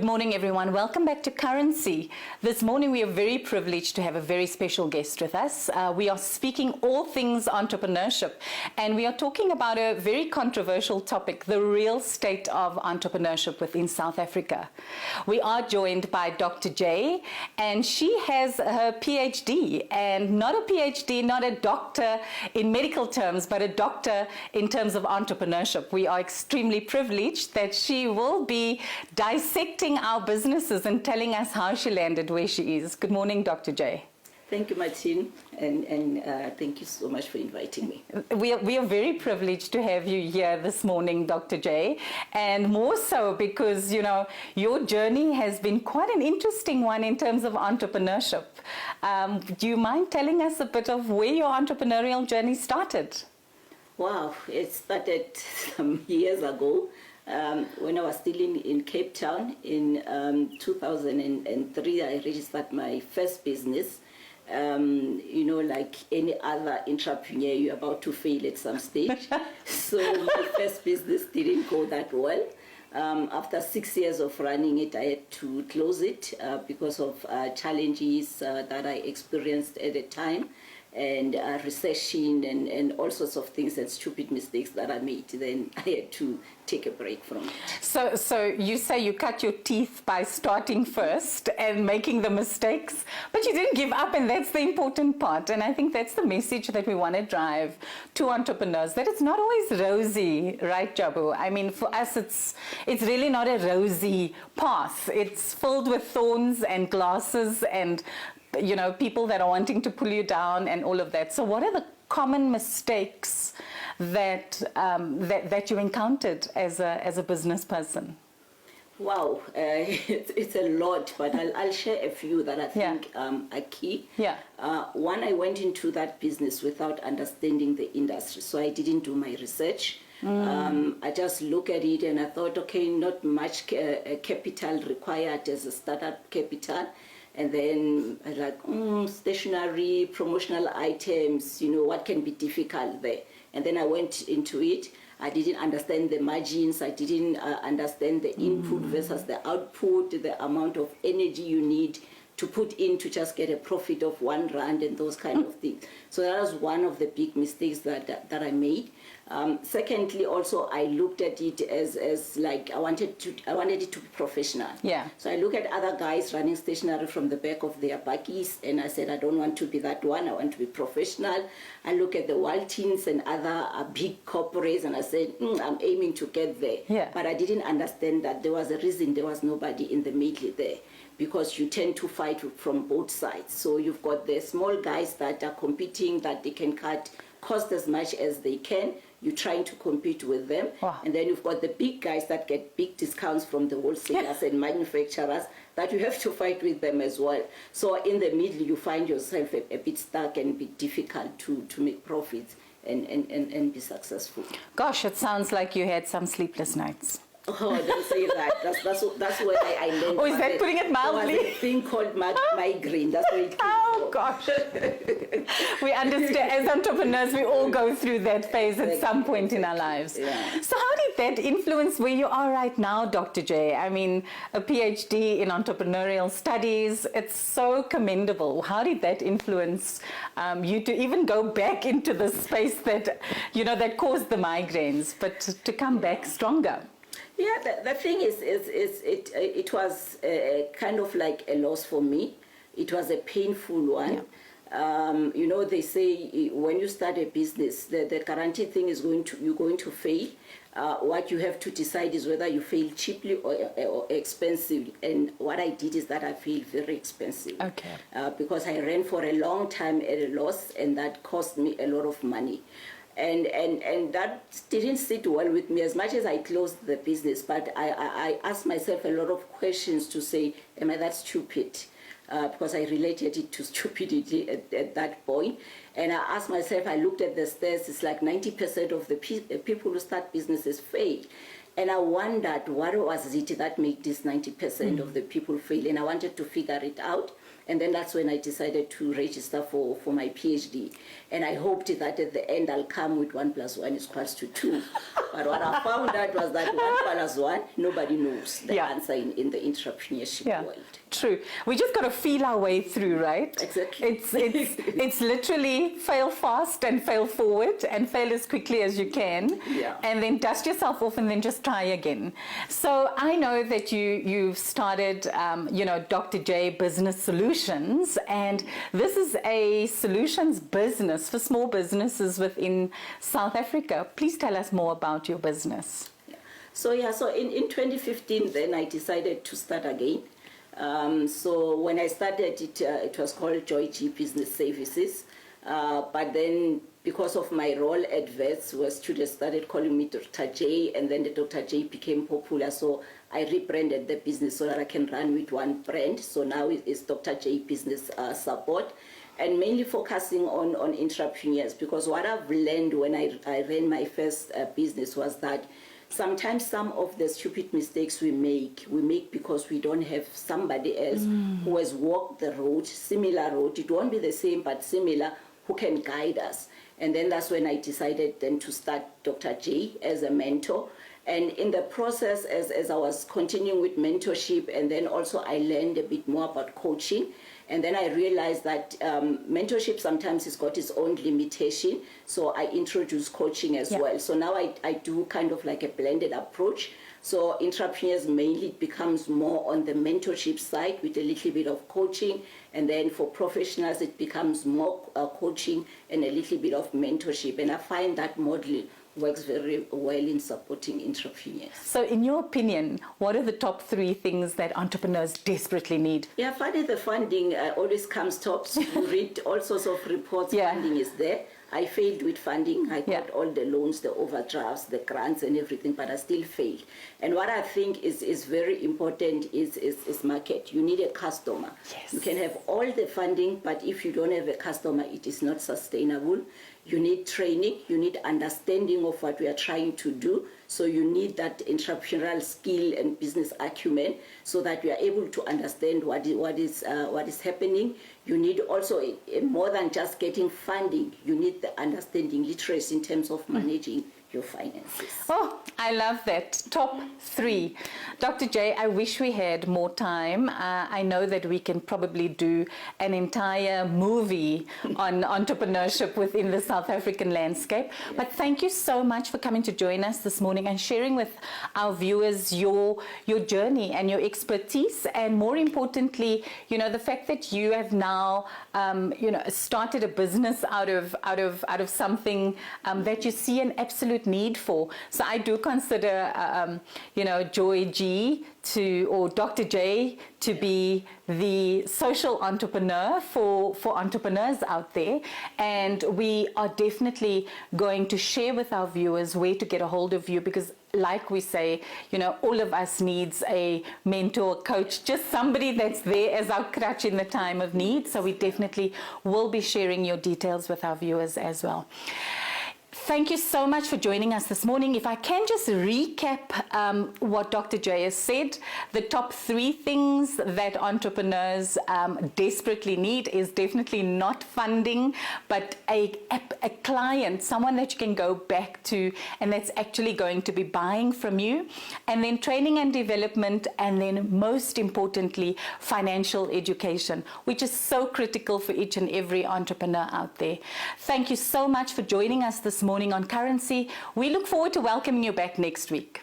Good morning, everyone. Welcome back to Currency. This morning, we are very privileged to have a very special guest with us. We are speaking all things entrepreneurship, and we are talking about a very controversial topic, the real state of entrepreneurship within South Africa. We are joined by Dr. J, and she has her PhD, and not a PhD, not a doctor in medical terms, but a doctor in terms of entrepreneurship. We are extremely privileged that she will be dissecting our businesses and telling us how she landed where she is. Good morning, Dr. J. Thank you, Martine, and thank you so much for inviting me. We are very privileged to have you here this morning, Dr. J, and more so because, you know, your journey has been quite an interesting one in terms of entrepreneurship. Do you mind telling us a bit of where your entrepreneurial journey started? Wow, it started some years ago. When I was still in Cape Town in 2003, I registered my first business. You know, like any other entrepreneur, you're about to fail at some stage. So my first business didn't go that well. After 6 years of running it, I had to close it because of challenges that I experienced at the time, and recession and all sorts of things and stupid mistakes that I made. Then I had to take a break from it. So you say you cut your teeth by starting first and making the mistakes, but you didn't give up, and that's the important part. And I think that's the message that we want to drive to entrepreneurs, that it's not always rosy, right, Jabu? I mean, for us, it's really not a rosy path. It's filled with thorns and glasses and, you know, people that are wanting to pull you down and all of that. So what are the common mistakes that that you encountered as a business person? Wow, it's a lot, but I'll share a few that I think are key. Yeah. One, I went into that business without understanding the industry, so I didn't do my research. I just look at it and I thought, okay, not much capital required as a startup capital. And then I like, stationery, promotional items, you know, what can be difficult there? And then I went into it. I didn't understand the margins. I didn't understand the input versus the output, the amount of energy you need to put in to just get a profit of R1 and those kind of things. So that was one of the big mistakes that I made. Secondly, also I looked at it as like I wanted it to be professional. Yeah. So I look at other guys running stationery from the back of their buggies, and I said I don't want to be that one. I want to be professional. I look at the Waltons and other big corporates, and I said I'm aiming to get there. Yeah. But I didn't understand that there was a reason there was nobody in the middle there, because you tend to fight from both sides. So you've got the small guys that are competing, that they can cut cost as much as they can. You're trying to compete with them. Wow. And then you've got the big guys that get big discounts from the wholesalers and manufacturers, that you have to fight with them as well. So in the middle, you find yourself a bit stuck and a bit difficult to make profits and be successful. Gosh, it sounds like you had some sleepless nights. Oh, don't say that. That's where I learned. Oh, is that putting it mildly? There was a thing called migraine. That's what it came Oh, gosh. We understand. As entrepreneurs, we all go through that phase at some point in our lives. Yeah. So how did that influence where you are right now, Dr. J? I mean, a PhD in entrepreneurial studies, it's so commendable. How did that influence you to even go back into the space that, you know, that caused the migraines, but to come back stronger? Yeah, the thing is it was kind of like a loss for me. It was a painful one. Yeah. You know, they say when you start a business, the guaranteed thing is you're going to fail. What you have to decide is whether you fail cheaply or expensively. And what I did is that I failed very expensive. Okay. Because I ran for a long time at a loss, and that cost me a lot of money. And that didn't sit well with me as much as I closed the business. But I asked myself a lot of questions to say, am I that stupid? Because I related it to stupidity at that point. And I asked myself, I looked at the stats, it's like 90% of the people who start businesses fail. And I wondered, what was it that made this 90% of the people fail? And I wanted to figure it out. And then that's when I decided to register for my PhD. And I hoped that at the end I'll come with 1 + 1 = 2. But what I found out was that 1 + 1, nobody knows the answer in the entrepreneurship world. True. We just got to feel our way through, right? Exactly. It's literally fail fast and fail forward and fail as quickly as you can. Yeah. And then dust yourself off and then just try again. So I know that you've started, DrJ Business Solutions, and this is a solutions business for small businesses within South Africa. Please tell us more about your business. So in 2015, then I decided to start again. So when I started it was called DrJ Business Services. But then because of my role at Vets, where students started calling me Dr. J, and then the Dr. J became popular, so I rebranded the business so that I can run with one brand. So now it's DrJ Business Support, and mainly focusing on entrepreneurs, because what I've learned when I ran my first business was that sometimes some of the stupid mistakes we make because we don't have somebody else who has walked the road, similar road. It won't be the same, but similar, who can guide us. And then that's when I decided then to start Dr. J as a mentor. And in the process, as I was continuing with mentorship, and then also I learned a bit more about coaching. And then I realized that mentorship sometimes has got its own limitation. So I introduced coaching as well. So now I do kind of like a blended approach. So entrepreneurs mainly becomes more on the mentorship side with a little bit of coaching. And then for professionals, it becomes more coaching and a little bit of mentorship. And I find that model works very well in supporting entrepreneurs. So in your opinion, what are the top 3 things that entrepreneurs desperately need? Yeah, the funding always comes top. You read all sorts of reports, funding is there. I failed with funding. I got all the loans, the overdrafts, the grants and everything, but I still failed. And what I think is very important is market. You need a customer. Yes. You can have all the funding, but if you don't have a customer, it is not sustainable. You need training, you need understanding of what we are trying to do. So you need that entrepreneurial skill and business acumen so that we are able to understand what is happening. You need also, more than just getting funding, you need the understanding literacy in terms of managing your finances. Oh, I love that. Top 3. Dr. J, I wish we had more time. I know that we can probably do an entire movie on entrepreneurship within the South African landscape. But thank you so much for coming to join us this morning and sharing with our viewers your journey and your expertise, and more importantly, the fact that you have now started a business out of something that you see an absolute need for. So I do consider Joy G or Dr. J to be the social entrepreneur for entrepreneurs out there, and we are definitely going to share with our viewers where to get a hold of you, because like we say, all of us needs a mentor, coach, just somebody that's there as our crutch in the time of need. So we definitely will be sharing your details with our viewers as well. Thank you so much for joining us this morning. If I can just recap what Dr. J has said, the top 3 things that entrepreneurs desperately need is definitely not funding, but a client, someone that you can go back to and that's actually going to be buying from you, and then training and development, and then most importantly, financial education, which is so critical for each and every entrepreneur out there. Thank you so much for joining us this morning on Currency. We look forward to welcoming you back next week.